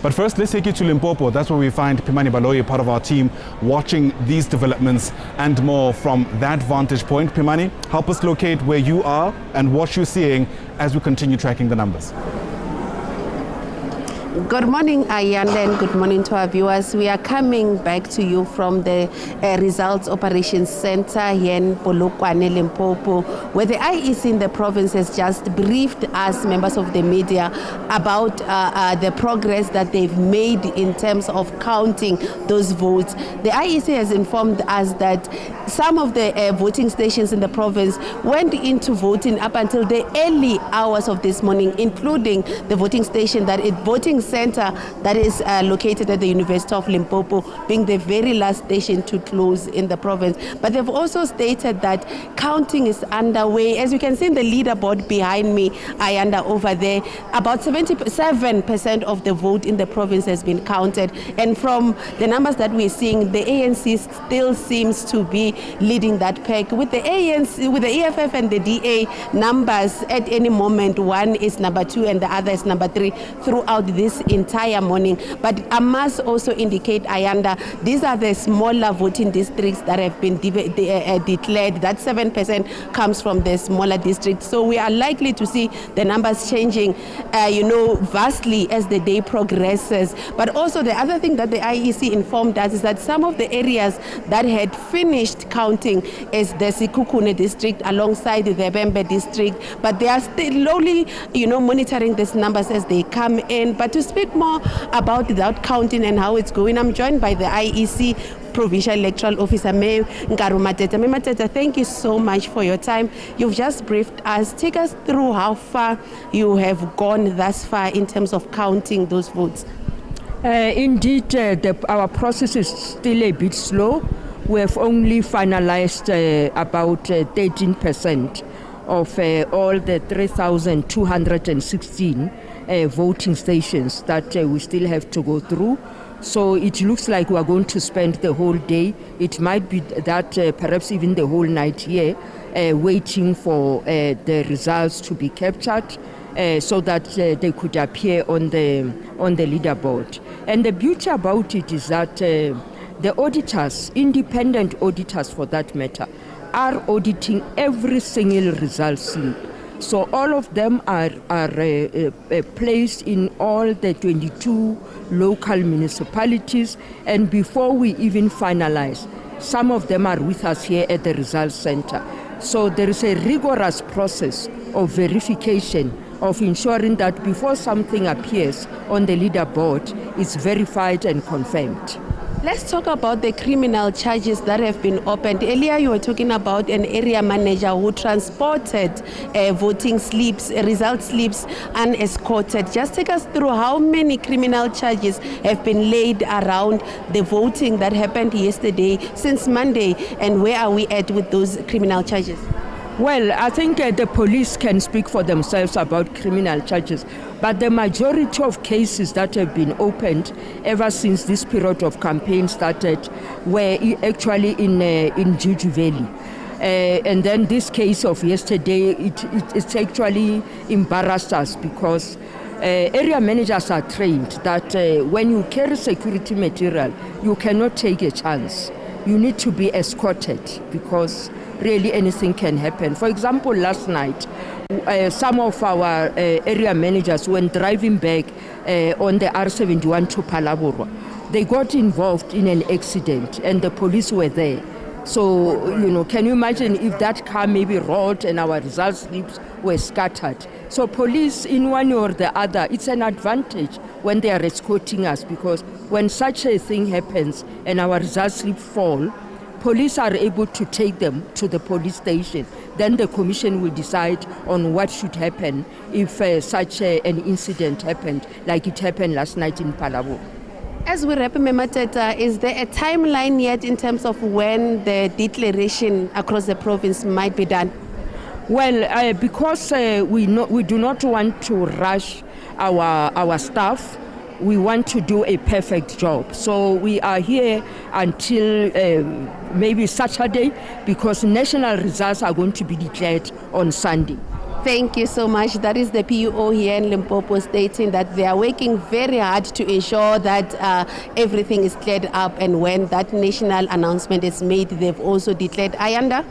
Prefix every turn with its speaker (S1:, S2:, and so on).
S1: But first, let's take you to Limpopo. That's where we find Pimani Baloyi, part of our team, watching these developments and more from that vantage point. Pimani, help us locate where you are and what you're seeing as we continue tracking the numbers.
S2: Good morning, Ayanda, and good morning to our viewers. We are coming back to you from the Results Operations Center here in Polokwane, Limpopo, where the IEC in the province has just briefed us, members of the media, about the progress that they've made in terms of counting those votes. The IEC has informed us that some of the voting stations in the province went into voting up until the early hours of this morning, including the voting station voting center that is located at the University of Limpopo, being the very last station to close in the province. But they've also stated that counting is underway. As you can see in the leaderboard behind me, Ayanda, over there, about 77% of the vote in the province has been counted. And from the numbers that we're seeing, the ANC still seems to be leading that pack. With the ANC, with the EFF and the DA numbers, at any moment, one is number 2 and the other is number 3 throughout this entire morning. But I must also indicate, Ayanda, these are the smaller voting districts that have been declared. That 7% comes from the smaller districts. So we are likely to see the numbers changing, vastly as the day progresses. But also the other thing that the IEC informed us is that some of the areas that had finished counting is the Sekhukhune district alongside the Bembe district. But they are still slowly, monitoring these numbers as they come in. But to speak more about that counting and how it's going, I'm joined by the IEC Provincial Electoral Officer, Mayor Nkaru Mateta. Mayor Mateta, thank you so much for your time. You've just briefed us. Take us through how far you have gone thus far in terms of counting those votes.
S3: Indeed, our process is still a bit slow. We have only finalized about 13% of all the 3,216 voting stations that we still have to go through. So it looks like we are going to spend the whole day. It might be that perhaps even the whole night here, waiting for the results to be captured so that they could appear on the leaderboard. And the beauty about it is that the auditors, independent auditors for that matter, are auditing every single result slip. So all of them are placed in all the 22 local municipalities, and before we even finalize, some of them are with us here at the results center. So there is a rigorous process of verification, of ensuring that before something appears on the leaderboard, it's verified and confirmed.
S2: Let's talk about the criminal charges that have been opened. Earlier you were talking about an area manager who transported voting slips, result slips unescorted. Just take us through how many criminal charges have been laid around the voting that happened yesterday since Monday, and where are we at with those criminal charges?
S3: Well, I think the police can speak for themselves about criminal charges, but the majority of cases that have been opened ever since this period of campaign started were actually in Juju Valley. And then this case of yesterday, it's actually embarrassed us because area managers are trained that when you carry security material, you cannot take a chance. You need to be escorted because really anything can happen. For example, last night, some of our area managers, when driving back on the R71 to Phalaborwa, they got involved in an accident and the police were there. So, can you imagine if that car maybe rolled and our result slips were scattered? So police, in one or the other, it's an advantage when they are escorting us, because when such a thing happens and our result slips fall, police are able to take them to the police station. Then the commission will decide on what should happen if such an incident happened, like it happened last night in Phalaborwa.
S2: As we wrap, Mateta, is there a timeline yet in terms of when the declaration across the province might be done?
S3: Well, because we do not want to rush our staff, we want to do a perfect job. So we are here until maybe Saturday, because national results are going to be declared on Sunday.
S2: Thank you so much. That is the PUO here in Limpopo stating that they are working very hard to ensure that everything is cleared up, and when that national announcement is made, they've also declared Ayanda.